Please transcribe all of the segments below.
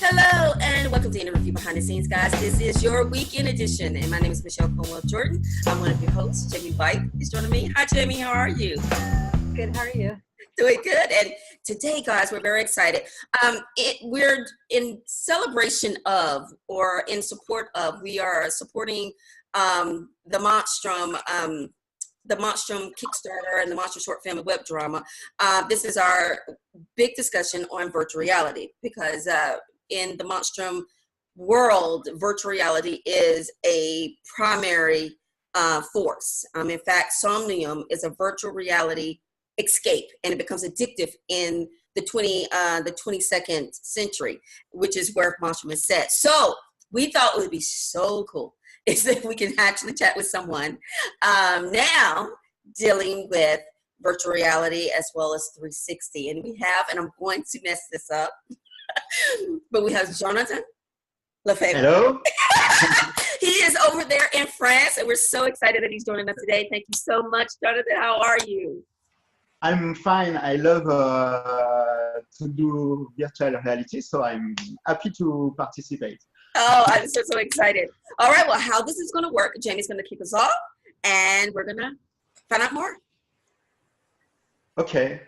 Hello and welcome to Interview Behind the Scenes, guys. This is your weekend edition, and my name is Michelle Cornwell Jordan. I'm one of your hosts. Jamie White is joining me. Hi, Jamie. How are you? Good. How are you? Doing good. And today, guys, we're very excited. We're in celebration of, or in support of, we are supporting the Monstrum Kickstarter and the Monstrum short film and web drama. This is our big discussion on virtual reality because in the Monstrum world, virtual reality is a primary force. In fact, Somnium is a virtual reality escape, and it becomes addictive in the 22nd century, which is where Monstrum is set. So we thought it would be so cool is that we can actually chat with someone now dealing with virtual reality as well as 360. And we have, and I'm going to mess this up, but we have Jonathan Lefebvre. Hello. He is over there in France, and we're so excited that he's joining us today. Thank you so much, Jonathan. How are you? I'm fine. I love to do virtual reality, so I'm happy to participate. Oh, I'm so excited. All right, well, how this is going to work, Jamie's going to kick us off, and we're going to find out more. Okay,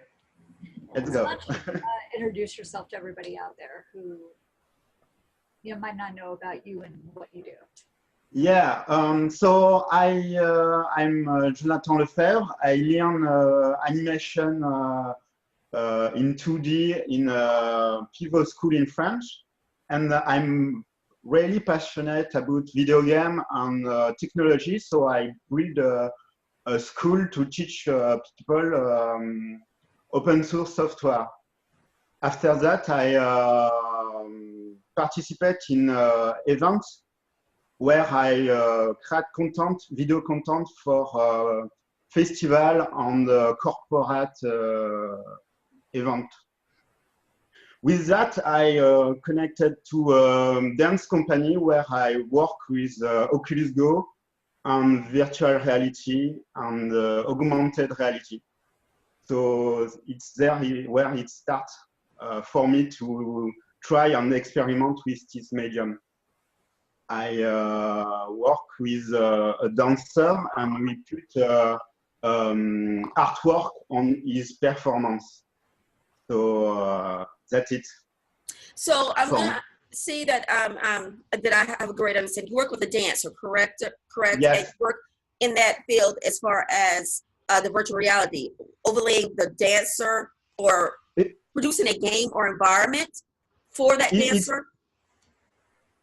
let's go. Why don't you, introduce yourself to everybody out there who might not know about you and what you do. Yeah, so I'm Jonathan Lefebvre. I learn animation in 2D in Piveaut school in French, and I'm really passionate about video game and technology. So I build a school to teach people open source software. After that, I participate in events where I create content, video content for festival and corporate event. With that, I connected to a dance company where I work with Oculus Go and virtual reality and augmented reality. So it's there where it starts for me to try and experiment with this medium. I work with a dancer, and we put artwork on his performance. So that's it. So I'm going to see that that I have a great understanding. You work with a dancer, correct? Correct. Yes. And you work in that field as far as the virtual reality, overlaying the dancer or producing a game or environment for that dancer.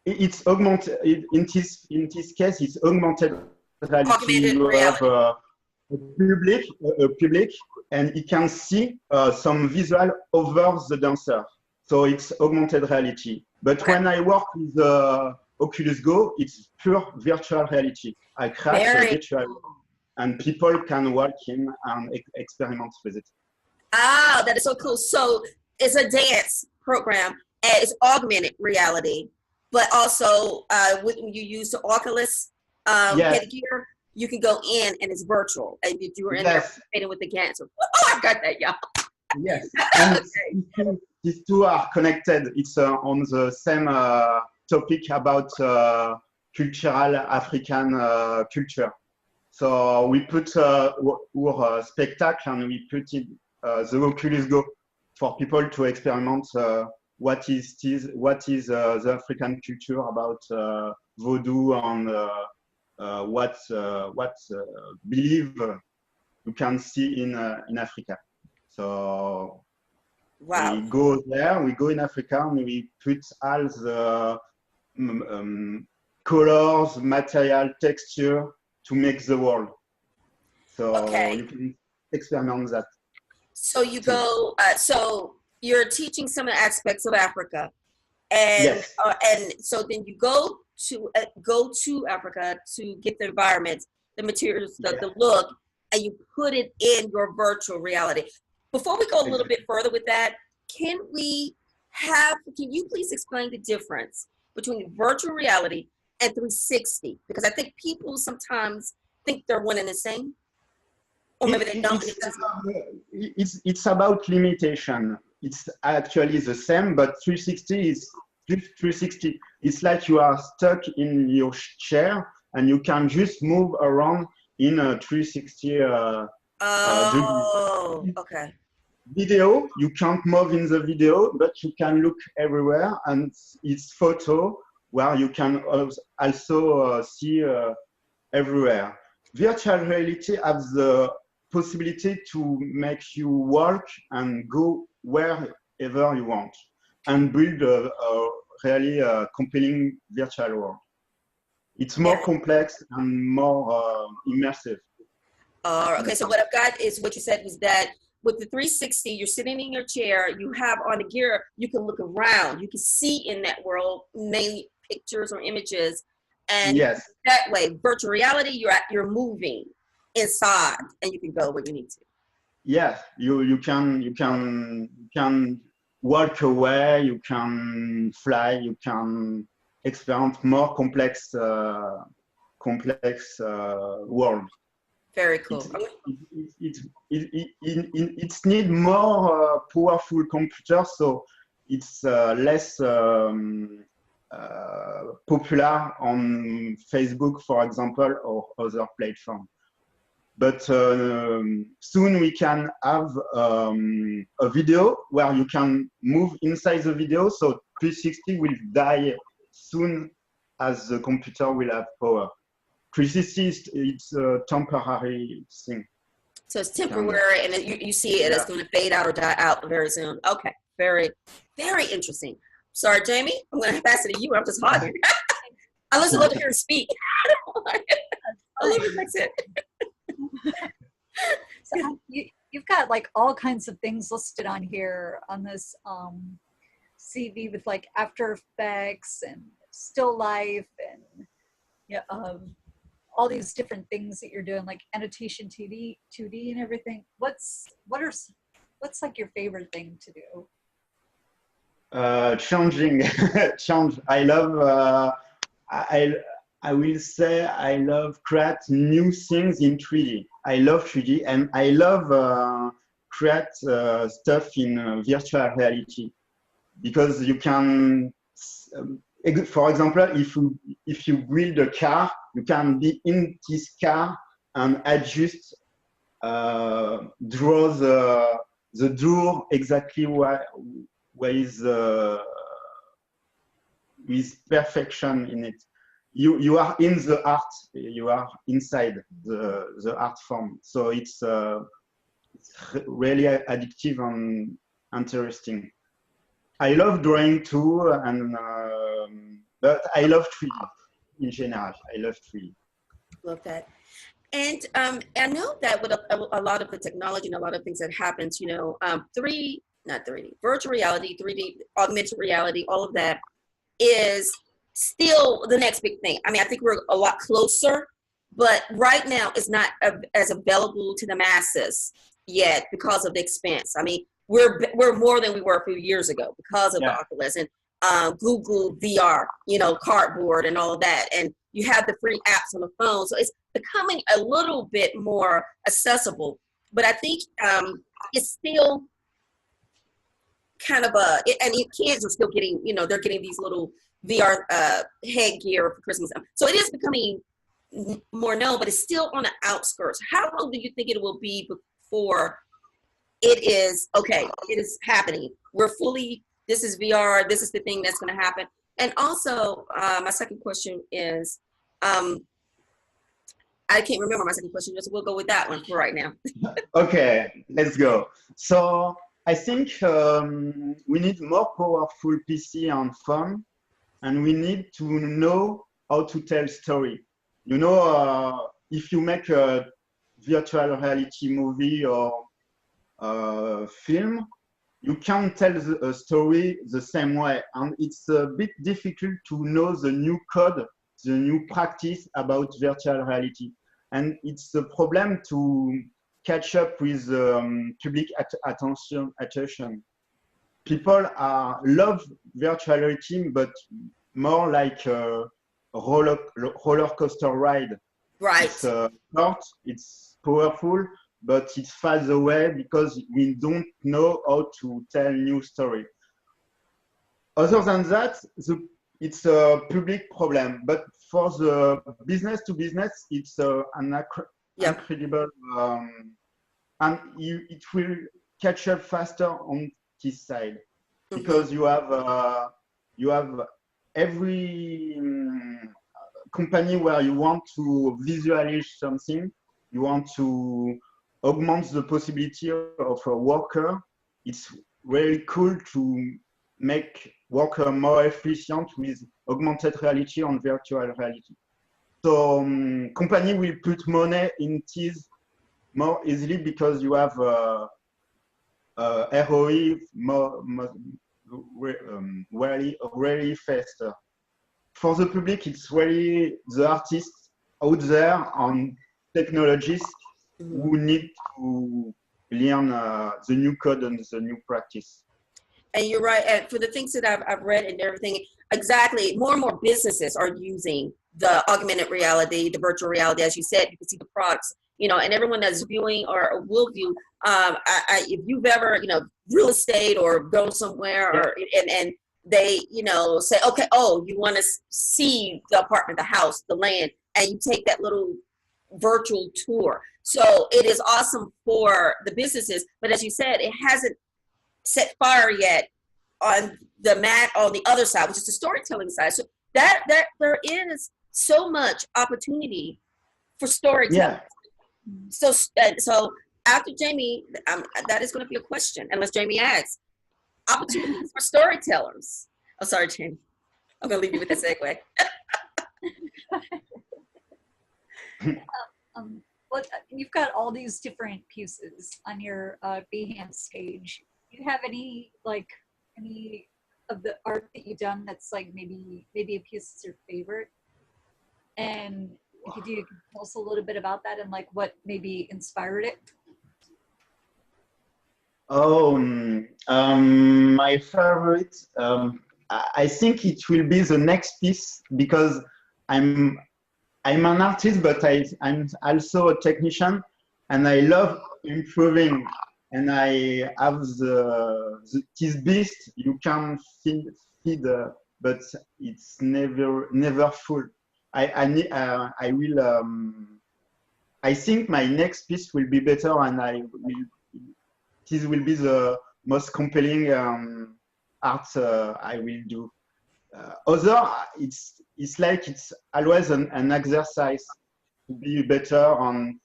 It's augmented. In this case, it's augmented reality. Augmented you reality. Have a public, and you can see some visual over the dancer. So it's augmented reality. But when I work with Oculus Go, it's pure virtual reality. I create a virtual, and people can walk in and experiment with it. Ah, that is so cool. So it's a dance program, and it's augmented reality, but also when you use the Oculus headgear, you can go in and it's virtual, and you were in there participating with the dancer. Oh, I got that, y'all. Yes, and these two are connected. It's on the same topic about cultural African culture. So we put our spectacle, and we put it the Oculus Go for people to experiment what is the African culture about voodoo and what belief you can see in Africa. So wow. We go there, we go in Africa, and we put all the colors, material, texture to make the world. So you can experiment that. So you go, so you're teaching some of the aspects of Africa, and and so then you go to Africa to get the environment, the materials, the look, and you put it in your virtual reality. Before we go a little bit further with that, can you please explain the difference between virtual reality and 360? Because I think people sometimes think they're one and the same. Or maybe they don't. It's about limitation. It's actually the same, but 360 is just 360. It's like you are stuck in your chair and you can just move around in a 360 Oh, okay. Video, you can't move in the video, but you can look everywhere, and it's photo where you can also see everywhere. Virtual reality has the possibility to make you walk and go wherever you want and build a really compelling virtual world. It's more complex and more immersive. Okay, so what I've got is what you said was that with the 360, you're sitting in your chair, you have on the gear, you can look around, you can see in that world, mainly pictures or images. And that way, virtual reality, you're moving inside and you can go where you need to. Yes, you can walk away, you can fly, you can experience more complex world. Very cool. It needs more powerful computers, so it's less popular on Facebook, for example, or other platforms. But soon we can have a video where you can move inside the video, so 360 will die soon as the computer will have power. 360 it's a temporary thing. So it's temporary, and you see it, it's going to fade out or die out very soon. Okay, very, very interesting. Sorry, Jamie, I'm going to pass it to you. I'm just hogging. I listen to her speak. I love it. That's it. So you've got like all kinds of things listed on here on this CV with like After Effects and still life and all these different things that you're doing, like annotation 2D and everything. What's like your favorite thing to do? Change. I love. I will say I love create new things in 3D. I love 3D and I love create stuff in virtual reality because you can. For example, if you build a car, you can be in this car and adjust, draw the door exactly where is with perfection in it. You are in the art. You are inside the art form. So it's really addictive and interesting. I love drawing too, and but I love 3D in general. I love 3D. Love that. And I know that with a lot of the technology and a lot of things that happens, you know, virtual reality, 3D, augmented reality, all of that is still the next big thing. I mean, I think we're a lot closer, but right now it's not as available to the masses yet because of the expense. I mean, we're more than we were a few years ago because of the Oculus and Google VR, you know, Cardboard and all of that. And you have the free apps on the phone. So it's becoming a little bit more accessible. But I think it's still kind of and kids are still getting, you know, they're getting these little VR headgear for Christmas. So it is becoming more known, but it's still on the outskirts. How long do you think it will be before it is, okay, it is happening? This is VR, this is the thing that's going to happen. And also, my second question is, I can't remember my second question, so we'll go with that one for right now. Okay, let's go. So I think we need more powerful PC and phone, and we need to know how to tell story. You know, if you make a virtual reality movie or film, you can't tell a story the same way, and it's a bit difficult to know the new code, the new practice about virtual reality. And it's a problem to catch up with public attention. People love virtual reality, but more like a roller coaster ride. Right. It's short, it's powerful, but it falls away because we don't know how to tell new story. Other than that, it's a public problem. But for the business to business, it's incredible, and it will catch up faster on this side because you have every company where you want to visualize something, you want to augment the possibility of a worker. It's really cool to make worker more efficient with augmented reality and virtual reality. So company will put money in this more easily because you have ROI really faster. For the public, it's really the artists out there and technologists who need to learn the new code and the new practice. And you're right. And for the things that I've read and everything, exactly, more and more businesses are using the augmented reality, the virtual reality. As you said, you can see the products, you know, and everyone that's viewing or will view. If you've ever, you know, real estate or go somewhere, or and they, you know, say, okay, oh, you want to see the apartment, the house, the land, and you take that little virtual tour. So it is awesome for the businesses, but as you said, it hasn't set fire yet on the other side, which is the storytelling side. So that there is so much opportunity for storytelling. So after Jamie, that is going to be a question, unless Jamie asks. Opportunities for storytellers. Oh, sorry, Jamie. I'm going to leave you with the segue. Well, you've got all these different pieces on your Behance page. Do you have any of the art that you've done that's like maybe a piece that's your favorite? And if you do, you can tell us a little bit about that and like what maybe inspired it. Oh, my favorite. I think it will be the next piece because I'm an artist, but I'm also a technician, and I love improving. And I have this beast you can feed, but it's never full. I think my next piece will be better, and this will be the most compelling art I will do. It's like it's always an exercise to be better and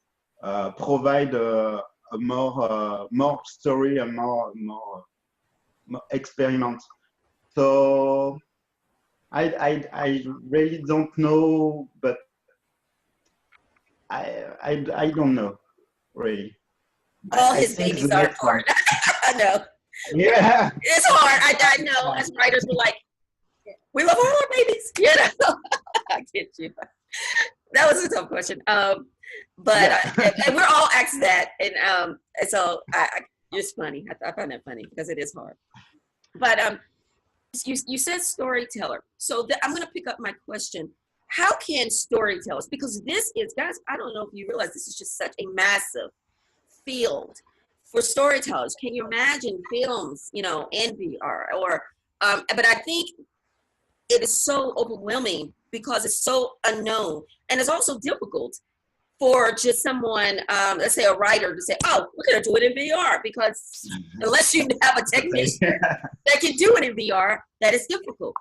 provide a more story and more experiment. So I really don't know, but I don't know really. All his babies are hard. I know. Yeah. It's hard. I know. As writers, we're like, we love all our babies. You know. I get you. That was a tough question. But and we're all asked that, and so it's funny. I find that funny because it is hard. But you said storyteller, so I'm going to pick up my question. How can storytellers? Because this is, guys, I don't know if you realize this is just such a massive field for storytellers. Can you imagine films, you know, in VR or? But I think it is so overwhelming because it's so unknown, and it's also difficult for just someone, let's say a writer, to say, oh, we're going to do it in VR, because unless you have a technician that can do it in VR, that is difficult.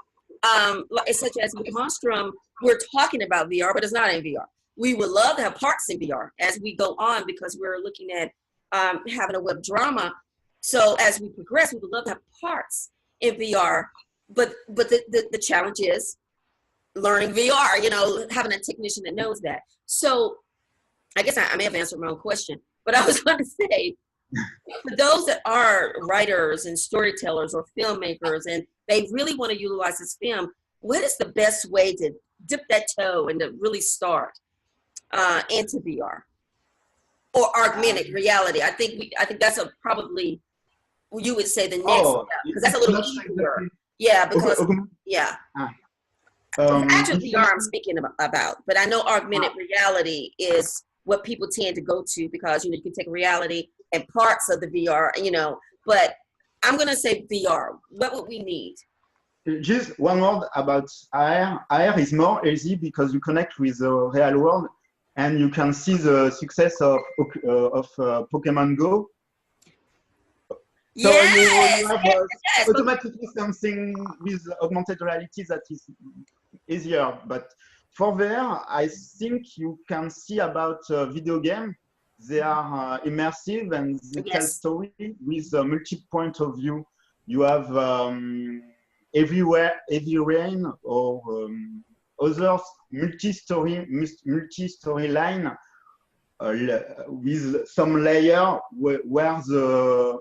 Such as with Monstrum, we're talking about VR, but it's not in VR. We would love to have parts in VR as we go on, because we're looking at having a web drama. So as we progress, we would love to have parts in VR, but the challenge is learning VR, you know, having a technician that knows that. So I guess I may have answered my own question, but I was going to say, for those that are writers and storytellers or filmmakers, and they really want to utilize this film, what is the best way to dip that toe and to really start into VR or augmented reality? I think that's probably, you would say, the next step, because that's a little easier. Yeah, because actual VR I'm speaking about, but I know augmented reality is what people tend to go to, because, you know, you can take reality and parts of the VR, you know, but I'm going to say VR. What would we need? just one word about AR. AR is more easy because you connect with the real world, and you can see the success of Pokemon Go. So Yes, you have yes. automatically something with augmented reality that is easier. But for VR, I think you can see about video game. They are immersive and they tell story with a multi-point of view. You have every rain or other multi-story line with some layer where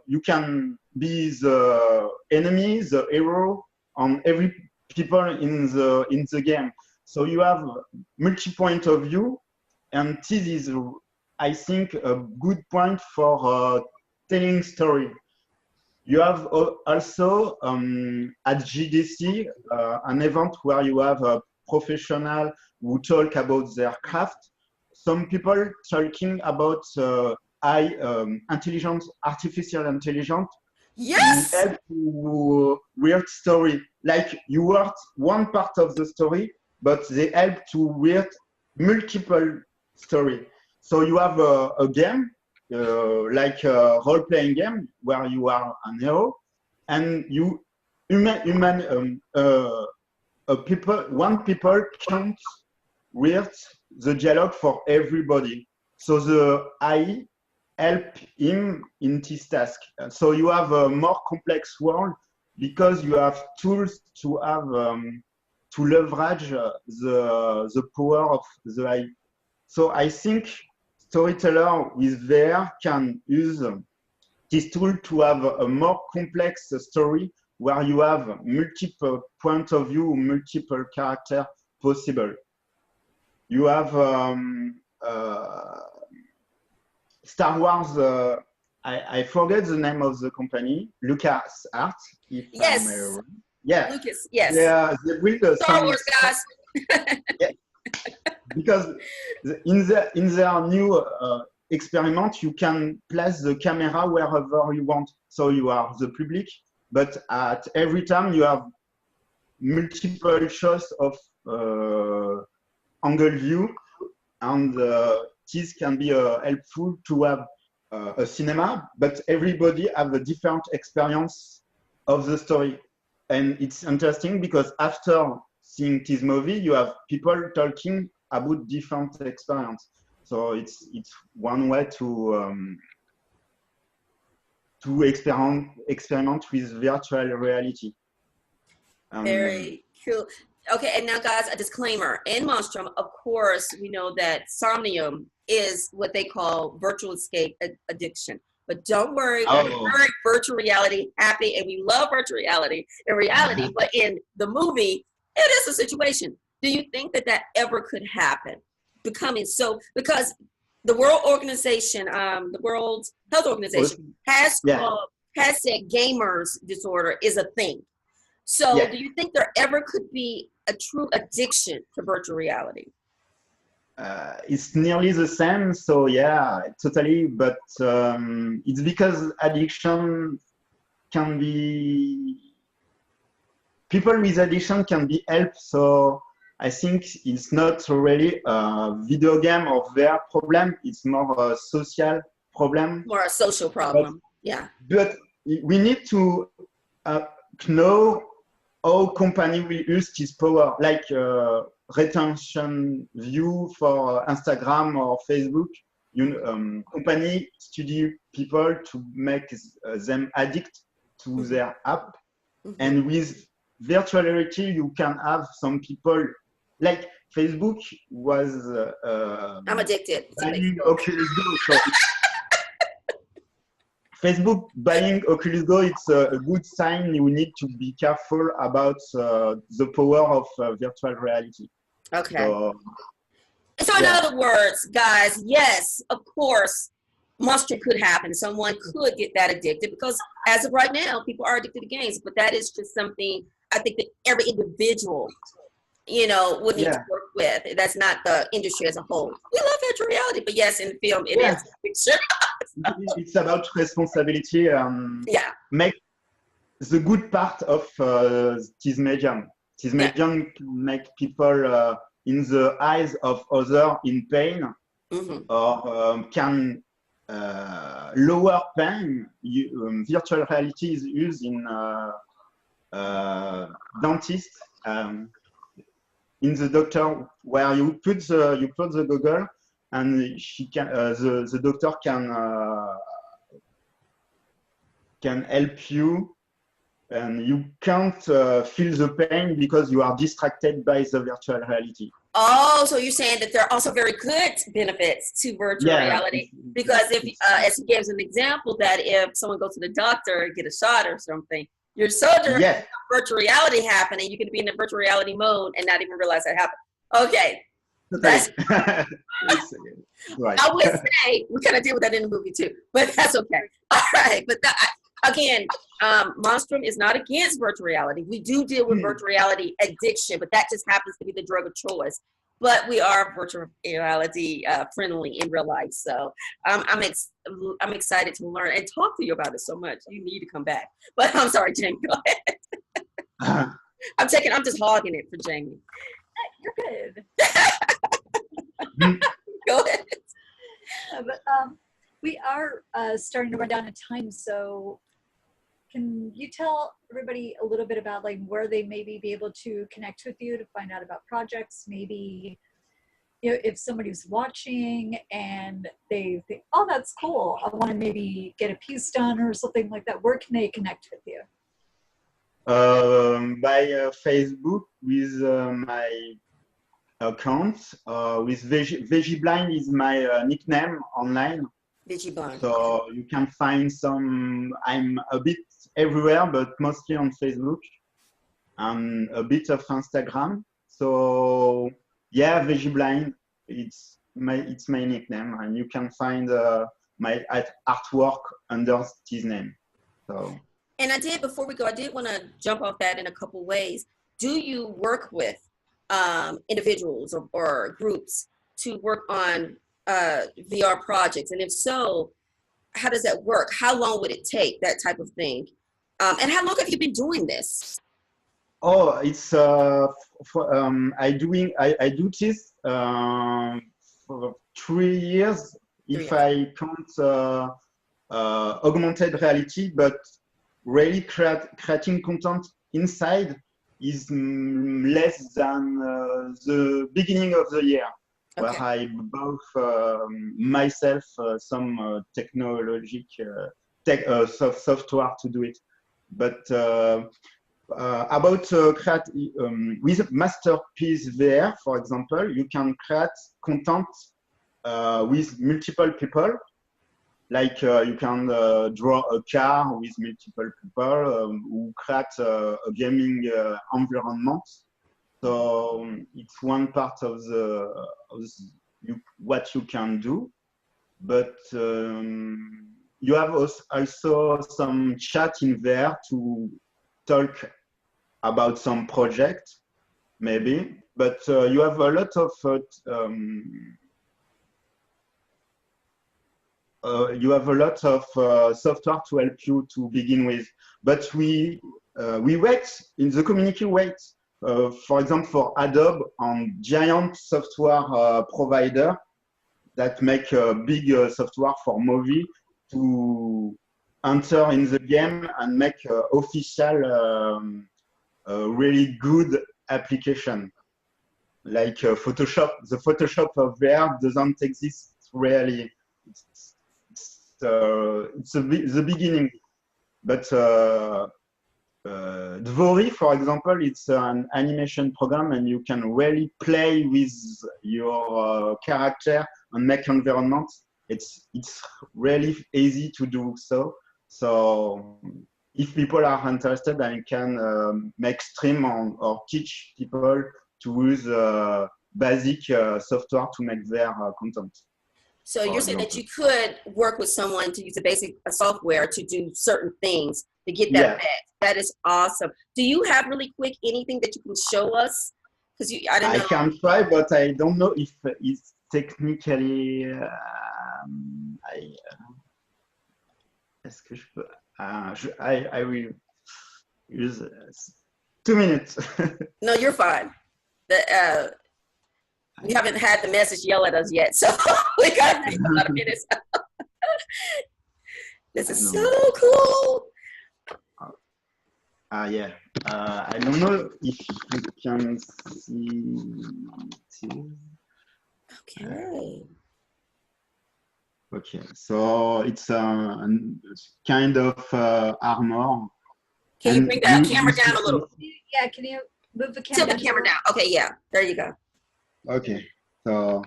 you can be the enemy, the hero, on every people in the game. So you have multi-point of view, and this is, I think, a good point for telling story. You have also at GDC an event where you have a professional who talk about their craft. Some people talking about artificial intelligence. Yes. Help to weird story. Like you wrote one part of the story, but they help to weird multiple story. So you have a game, like a role-playing game where you are an hero, and one people can't read the dialogue for everybody. So the AI help him in this task. So you have a more complex world because you have tools to have to leverage the power of the AI. So I think storyteller with VR can use this tool to have a more complex story where you have multiple point of view, multiple character possible. You have Star Wars. I forget the name of the company. Lucas Art. Yes. Yeah. Lucas. Yes. They build Star Wars guys. Yeah. Because in their new experiment, you can place the camera wherever you want. So you are the public, but at every time you have multiple shots of angle view, and this can be helpful to have a cinema, but everybody have a different experience of the story. And it's interesting because after seeing this movie, you have people talking about different experience. So it's one way to experiment with virtual reality. Very cool. Okay, and now guys, a disclaimer. In Monstrum, of course, we know that Somnium is what they call virtual escape addiction. But don't worry, we're very virtual reality happy, and we love virtual reality in reality, but in the movie, it is a situation. Do you think that that ever could happen? Becoming so, because the World Organization, the World Health Organization has said gamers disorder is a thing. So do you think there ever could be a true addiction to virtual reality? It's nearly the same, so yeah, totally. But it's because addiction can be, people with addiction can be helped. So I think it's not really a video game or their problem. It's more a social problem. More a social problem, But we need to know how company will use this power, like retention view for Instagram or Facebook. Company study people to make them addict to their app. And with virtual reality, you can have some people, like Facebook was I'm addicted to buying Oculus Go. So Facebook buying Oculus Go, it's a good sign. You need to be careful about the power of virtual reality. Okay. So in other words, guys, yes, of course, Monstrum could happen. Someone could get that addicted because as of right now, people are addicted to games. But that is just something I think that every individual, would need to work with. That's not the industry as a whole. We love virtual reality, but yes, in the film, it is a picture. It's about responsibility. the good part of this medium. This medium can make people in the eyes of others in pain, or can lower pain. Virtual reality is used in dentists, in the doctor, where you put the goggle, and she can the doctor can help you, and you can't feel the pain because you are distracted by the virtual reality. Oh, so you're saying that there are also very good benefits to virtual reality, because if, as he gives an example, that if someone goes to the doctor and get a shot or something, you're so direct virtual reality happening, you can be in the virtual reality mode and not even realize that happened. Okay. That's right. I would say we kind of deal with that in the movie too, but that's okay. All right, but again, Monstrum is not against virtual reality. We do deal with virtual reality addiction, but that just happens to be the drug of choice. But we are virtual reality friendly in real life, so I'm excited to learn and talk to you about it so much. You need to come back. But I'm sorry, Jamie. Go ahead. I'm just hogging it for Jamie. You're good. Go ahead. But we are starting to run down in time, so can you tell everybody a little bit about like where they maybe be able to connect with you to find out about projects? Maybe, you know, if somebody's watching and they think, oh, that's cool, I want to maybe get a piece done or something like that, where can they connect with you? By Facebook with my account, with VeggieBlind is my nickname online. VeggieBlind. So you can find some. I'm a bit everywhere, but mostly on Facebook and a bit of Instagram. So yeah, VeggieBlind. It's my nickname, and you can find my artwork under his name. So. And before we go, I did want to jump off that in a couple ways. Do you work with individuals or groups to work on VR projects? And if so, how does that work? How long would it take, that type of thing? And how long have you been doing this? Oh, it's I do this for 3 years, if I count augmented reality, but really creating content inside is less than the beginning of the year, where I bought myself some software to do it. But about with Masterpiece VR, for example, you can create content with multiple people. Like you can draw a car with multiple people who create a gaming environment. So it's one part of what you can do. But you have also some chat in there to talk about some project, maybe. But you have a lot of software to help you to begin with, but we wait in the community. For example, for Adobe and giant software provider that make big software for movie to enter in the game and make official, really good application. Like Photoshop. The Photoshop of VR doesn't exist really. It's the beginning, but Dvori, for example, it's an animation program, and you can really play with your character and make environments. It's really easy to do so. So if people are interested, I can make stream or teach people to use basic software to make their content. So you're saying that you could work with someone to use a basic software to do certain things to get that back. That is awesome. Do you have really quick anything that you can show us? Because I don't know. I can try, but I don't know if it's technically. Est-ce que je peux? I will. Use 2 minutes. No, you're fine. We haven't had the message yell at us yet, so we got a lot of minutes. This is so cool. Yeah. I don't know if you can see it. Okay. Okay, so it's a kind of armor. Can you bring that camera down a little? Yeah, can you move the Tilt camera? the camera down. Okay, yeah. There you go. Okay, so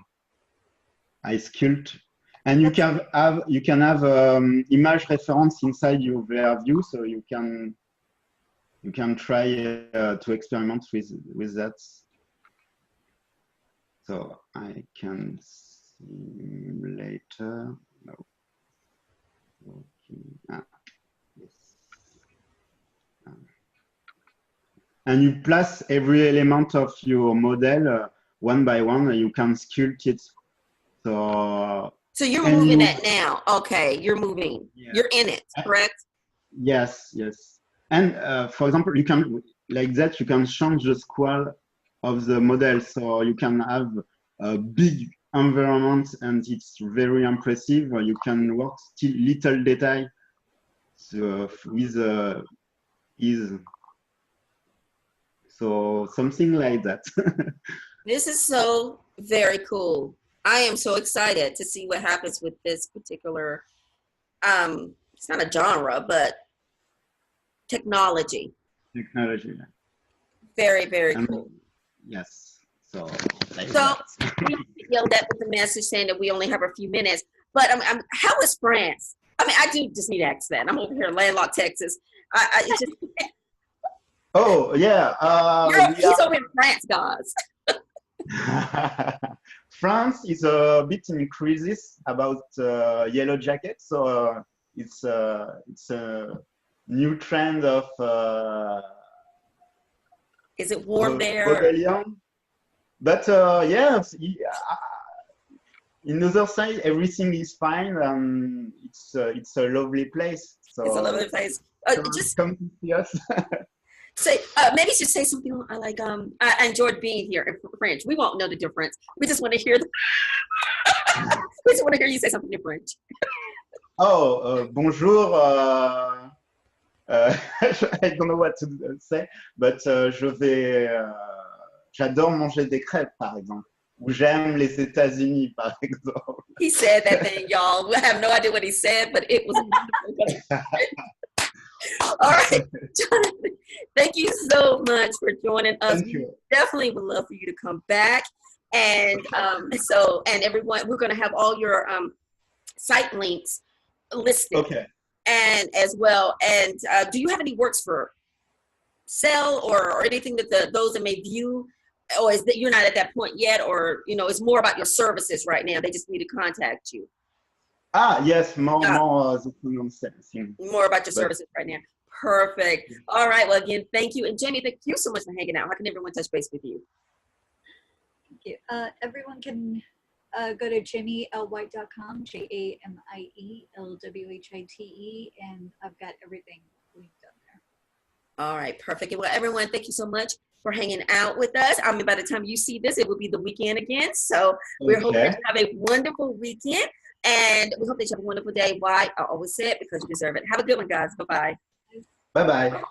I sculpt, and you can have image reference inside your VR view, so you can try to experiment with that. So I can later. No. Okay. Yes. And you place every element of your model one by one. You can sculpt it. So you're moving it now. Okay, you're moving. Yeah. You're in it, correct? Yes, yes. And for example, you can like that. You can change the scale of the model, so you can have a big environment, and it's very impressive. You can work still little detail with ease. So something like that. This is so very cool. I am so excited to see what happens with this particular, it's not a genre, but technology. Technology. Very, very cool. Yes. So we yelled at with the message saying that we only have a few minutes, but how is France? I mean, I do just need to ask that. I'm over here in landlocked Texas. It's just, oh, yeah. he's over in France, guys. France is a bit in crisis about yellow jackets, so it's a new trend of is it warm there? rebellion. But yeah, in the other side, everything is fine, and it's a lovely place. So it's a lovely place. Just come to see us. say maybe just say something like I enjoyed being here in French. We won't know the difference. We just want to hear we just want to hear you say something in French. Oh, bonjour. I don't know what to say, but j'adore manger des crêpes, par exemple. Ou j'aime les États-Unis, par exemple. He said that thing, y'all. We have no idea what he said, but it was wonderful. All right, Jonathan, thank you so much for joining us. Thank you. Definitely would love for you to come back. And and everyone, we're going to have all your site links listed. Okay. And as well. And do you have any works for sale or anything that those that may view? Or is that you're not at that point yet? Or, it's more about your services right now. They just need to contact you. Yes, more about your services right now. Perfect. All right. Well, again, thank you. And Jamie, thank you so much for hanging out. How can everyone touch base with you? Thank you. Everyone can go to jamielwhite.com, JAMIELWHITE, and I've got everything linked up there. All right. Perfect. Well, everyone, thank you so much for hanging out with us. I mean, by the time you see this, it will be the weekend again. So we're hoping that you have a wonderful weekend. And we hope that you have a wonderful day. Why? I always say it because you deserve it. Have a good one, guys. Bye-bye. Bye-bye.